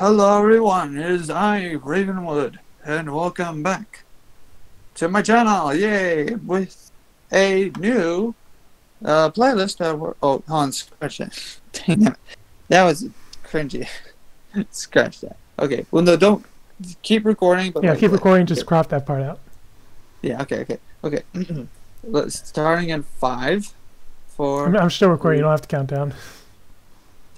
Hello everyone, it is I, RavenWood, and welcome back to my channel, yay, with a new playlist that we're, oh, hold on, scratch that. Dang it, that was cringy. Scratch that. Okay, well no, don't, keep recording, but Yeah, like, keep recording, just crop that part out. yeah, okay. Let's, starting in 5, 4, I'm still recording, 3. you don't have to count down.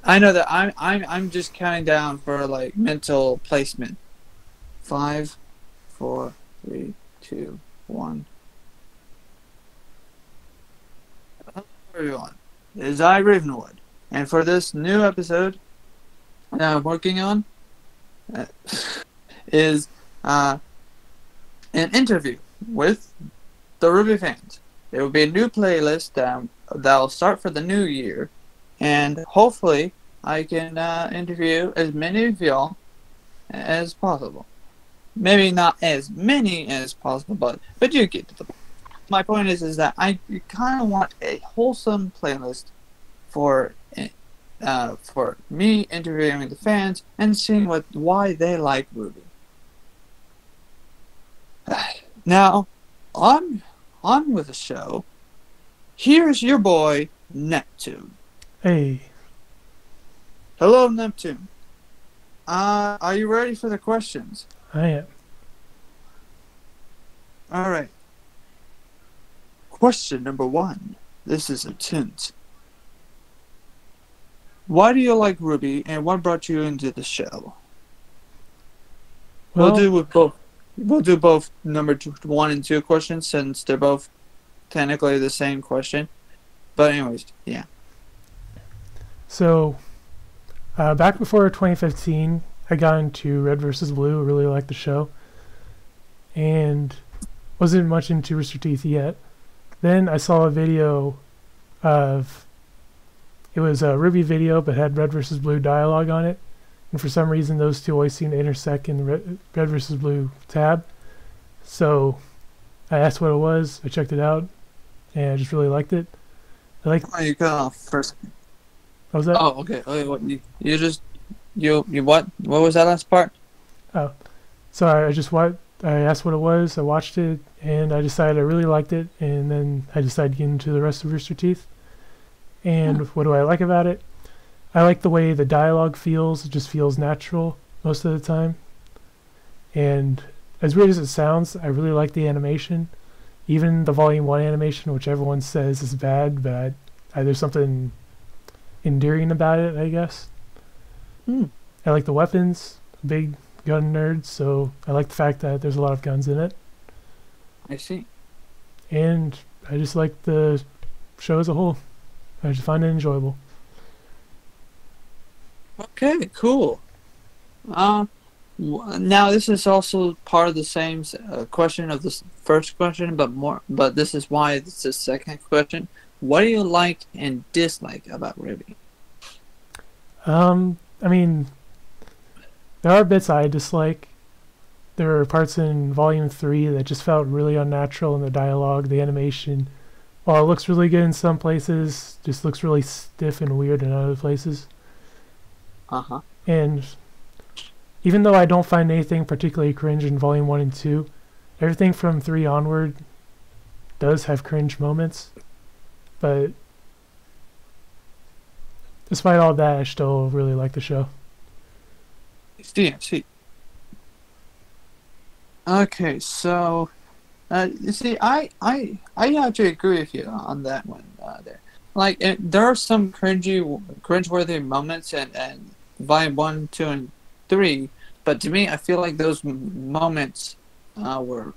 I know that I'm just counting down for like mental placement. 5, 4, 3, 2, 1. Hello everyone, it is I, RavenWood, and for this new episode that I'm working on is an interview with the Ruby fans. There will be a new playlist that'll start for the new year, and hopefully I can interview as many of y'all as possible. Maybe not as many as possible, but you get to the point. My point is that I kind of want a wholesome playlist for me interviewing the fans and seeing why they like Ruby. Now, on with the show. Here's your boy Neptune. Hey. Hello, Neptune. Are you ready for the questions? I am. Alright. Question number 1. This is intense. Why do you like Ruby, and what brought you into the show? Well, We'll do both number 1 and 2 questions, since they're both technically the same question. But anyways, yeah. So, back before 2015, I got into Red vs. Blue, really liked the show, and wasn't much into Rooster Teeth yet. Then I saw a video of, it was a Ruby video, but had Red vs. Blue dialogue on it, and for some reason those two always seem to intersect in the Red vs. Blue tab. So I asked what it was, I checked it out, and I just really liked it. Oh, you got off first. What was that? Oh, okay. What you what? What was that last part? Oh, so I asked what it was, I watched it, and I decided I really liked it, and then I decided to get into the rest of Rooster Teeth. And what do I like about it? I like the way the dialogue feels. It just feels natural most of the time. And as weird as it sounds, I really like the animation. Even the Volume 1 animation, which everyone says is bad, but there's something endearing about it, I guess. I like the weapons. Big gun nerd, so I like the fact that there's a lot of guns in it. I see. And I just like the show as a whole. I just find it enjoyable. Okay, cool. Now this is also part of the same question of the first question, but this is why it's the second question. What do you like and dislike about Ruby? I mean, there are bits I dislike. There are parts in Volume 3 that just felt really unnatural in the dialogue, the animation. While it looks really good in some places, just looks really stiff and weird in other places. And even though I don't find anything particularly cringe in Volume 1 and 2, everything from 3 onward does have cringe moments. But despite all that, I still really like the show. I see. Okay, so you see, I have to agree with you on that one there. Like, there are some cringeworthy moments in Volume 1, 2, and 3, but to me, I feel like those moments were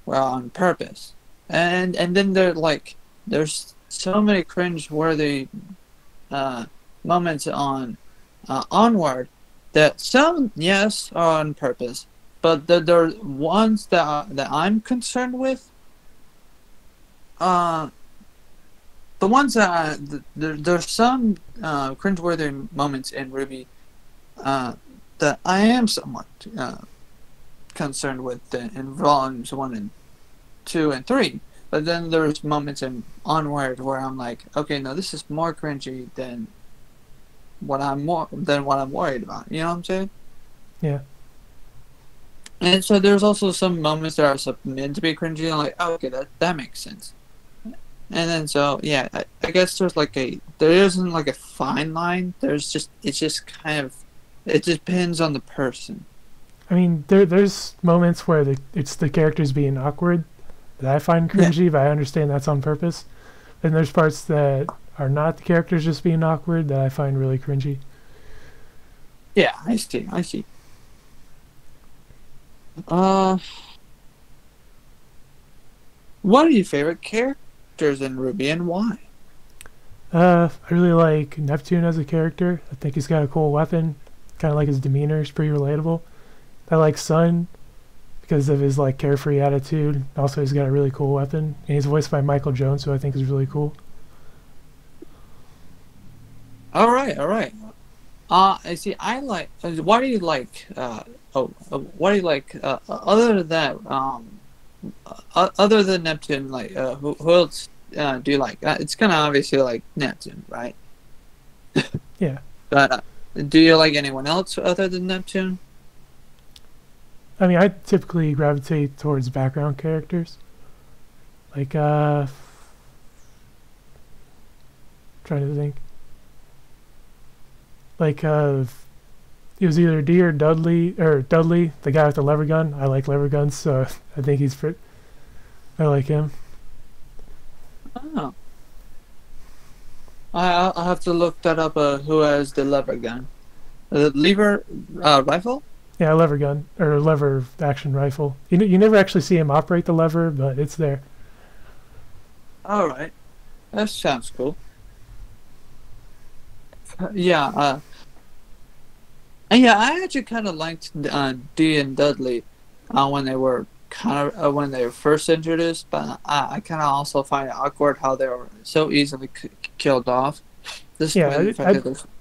on purpose. And then there's so many cringeworthy moments on Onward that some, yes, are on purpose, but there are ones that I'm concerned with. The ones that there's some cringeworthy moments in Ruby that I am somewhat concerned with in volumes 1 and 2 and 3. But then there's moments in Onward where I'm like, okay, no, this is more cringy than what I'm worried about. You know what I'm saying? Yeah. And so there's also some moments that are meant to be cringy, and like, oh, okay, that makes sense. And then so yeah, I guess there isn't like a fine line. It's just kind of, it depends on the person. I mean, there's moments where it's the characters being awkward that I find cringy, but I understand that's on purpose. And there's parts that are not the characters just being awkward that I find really cringy. Yeah, I see. What are your favorite characters in Ruby and why? I really like Neptune as a character. I think he's got a cool weapon. Kind of like his demeanor is pretty relatable. I like Sun because of his like carefree attitude. Also, he's got a really cool weapon, and he's voiced by Michael Jones, who I think is really cool. All right. I see. I like. Why do you like? What do you like? Other than that, other than Neptune, like who else do you like? It's kind of obviously like Neptune, right? Yeah. But do you like anyone else other than Neptune? I mean, I typically gravitate towards background characters. Like, trying to think. Like, it was either D or Dudley, the guy with the lever gun. I like lever guns, so I think I like him. Oh. I'll have to look that up. Who has the lever gun? The lever rifle? Yeah, lever gun or lever action rifle. You never actually see him operate the lever, but it's there. All right, that sounds cool. Yeah. Yeah, I actually kind of liked Dee and Dudley when they were when they were first introduced, but I kind of also find it awkward how they were so easily killed off.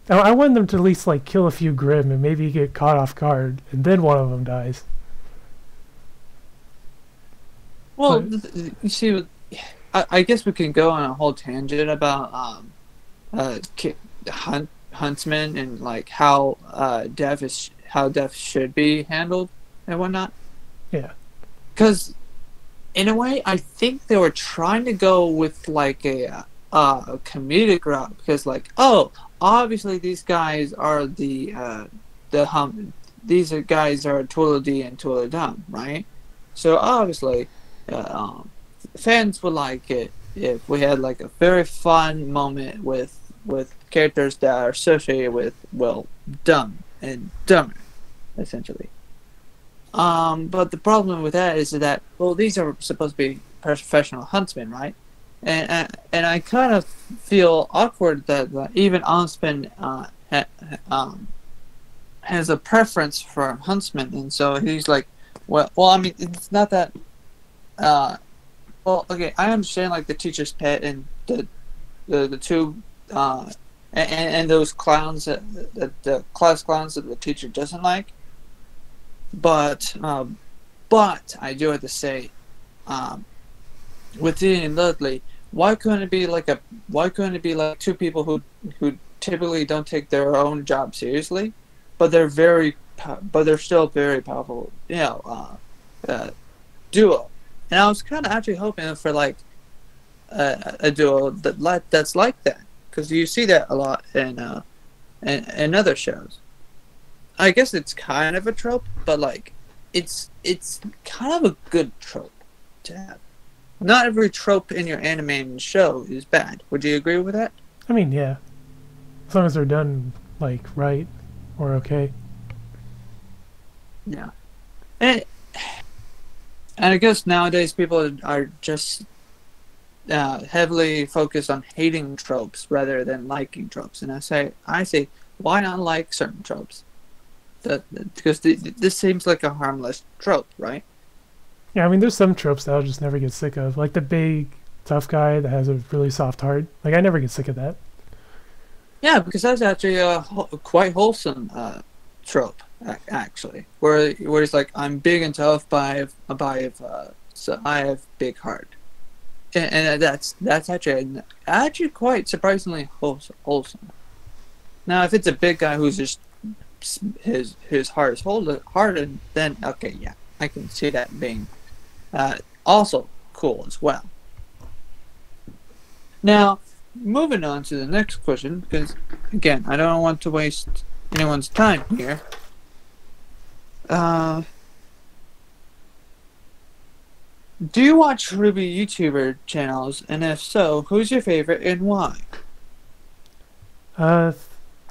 I want them to at least like kill a few Grimm and maybe get caught off guard, and then one of them dies. Well, you see, I guess we can go on a whole tangent about huntsmen and like how death should be handled and whatnot. Yeah. Because in a way, I think they were trying to go with like a comedic route, because like, oh, obviously these guys are these guys are Tweedledee and Tweedledum, right? So obviously, fans would like it if we had like a very fun moment with characters that are associated with, well, dumb and dumber, essentially. But the problem with that is that, well, these are supposed to be professional huntsmen, right? And I kind of feel awkward that even Huntsman has a preference for huntsmen, and so he's like, well, I mean, it's not that. Well, okay, I understand like the teacher's pet and the two and those clowns the class clowns that the teacher doesn't like, but I do have to say, with Dean and Dudley, why couldn't it be like two people who typically don't take their own job seriously, but they're still very powerful, duo. And I was kind of actually hoping for like a duo that's like that, because you see that a lot in other shows. I guess it's kind of a trope, but like it's kind of a good trope to have. Not every trope in your animated show is bad. Would you agree with that? I mean, yeah. As long as they're done like right or okay. Yeah. And I guess nowadays people are just heavily focused on hating tropes rather than liking tropes. And I say, why not like certain tropes? Because this seems like a harmless trope, right? Yeah, I mean, there's some tropes that I'll just never get sick of. Like the big, tough guy that has a really soft heart. Like, I never get sick of that. Yeah, because that's actually a quite wholesome trope, actually. Where he's like, I'm big and tough, so I have big heart. And that's actually quite surprisingly wholesome. Now, if it's a big guy who's just his heart is hardened, then okay, yeah, I can see that being also cool as well. Now, moving on to the next question, because again, I don't want to waste anyone's time here. Do you watch Ruby YouTuber channels, and if so, who's your favorite and why?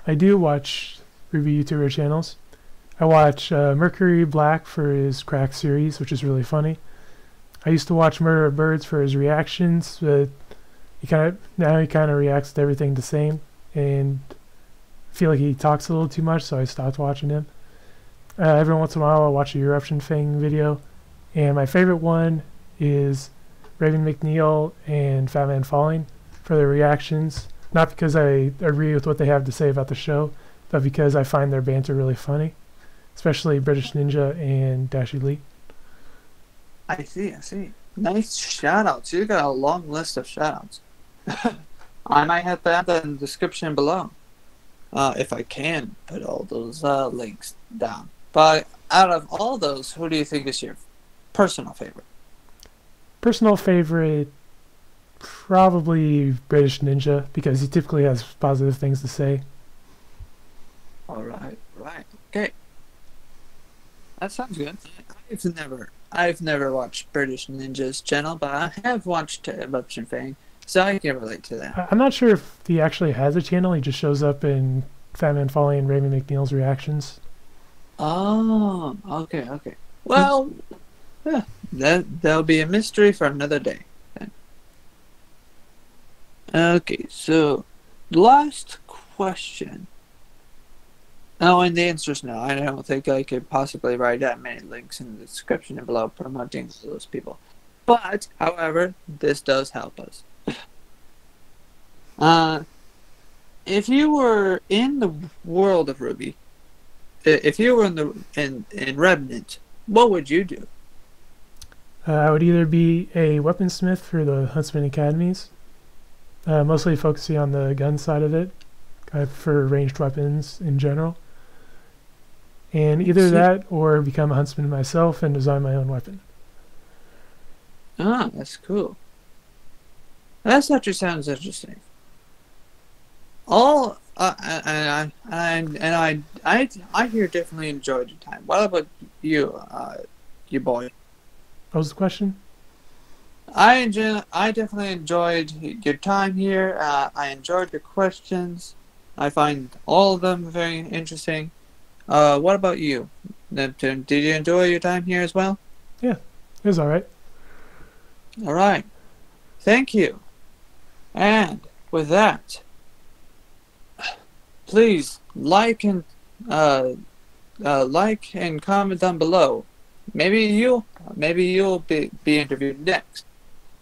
I do watch Ruby YouTuber channels. I watch Mercury Black for his crack series, which is really funny. I used to watch Murder of Birds for his reactions, but he kind of reacts to everything the same, and I feel like he talks a little too much, so I stopped watching him. Every once in a while, I'll watch a Eruption Fang video, and my favorite one is Raven McNeil and Fat Man Falling for their reactions. Not because I agree with what they have to say about the show, but because I find their banter really funny, especially British Ninja and Dash Elite. I see. Nice shout-outs. You got a long list of shout-outs. I might have to add that in the description below. If I can put all those links down. But out of all those, who do you think is your personal favorite? Personal favorite, probably British Ninja, because he typically has positive things to say. Alright, okay. That sounds good. I've never watched British Ninja's channel, but I have watched Eruption Fang, so I can relate to that. I'm not sure if he actually has a channel. He just shows up in Fat Man Falling and Raven McNeil's reactions. Oh, okay. Well, yeah, that'll be a mystery for another day. Then. Okay, so last question. Oh, and the answer is no. I don't think I could possibly write that many links in the description and below promoting those people. But, however, this does help us. If you were in the world of Ruby, if you were in Revenant, what would you do? I would either be a weaponsmith for the Huntsman Academies, mostly focusing on the gun side of it, for ranged weapons in general. And either that or become a huntsman myself and design my own weapon. Ah, that's cool. That actually sounds interesting. I here definitely enjoyed your time. What about you, you boy? What was the question? I definitely enjoyed your time here. I enjoyed your questions. I find all of them very interesting. What about you, Neptune? Did you enjoy your time here as well? Yeah, it was alright. Alright. Thank you. And with that, please like and comment down below. Maybe you'll be interviewed next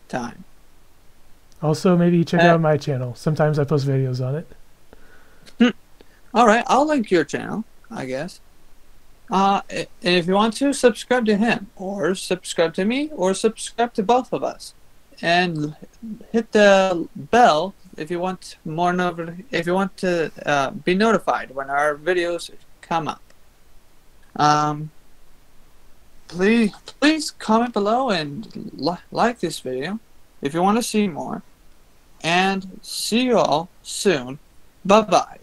time. Also, maybe check out my channel. Sometimes I post videos on it. Alright, I'll link your channel, I guess. And if you want to, subscribe to him, or subscribe to me, or subscribe to both of us. And hit the bell if you want to be notified when our videos come up. Please comment below and like this video if you want to see more. And see you all soon. Bye-bye.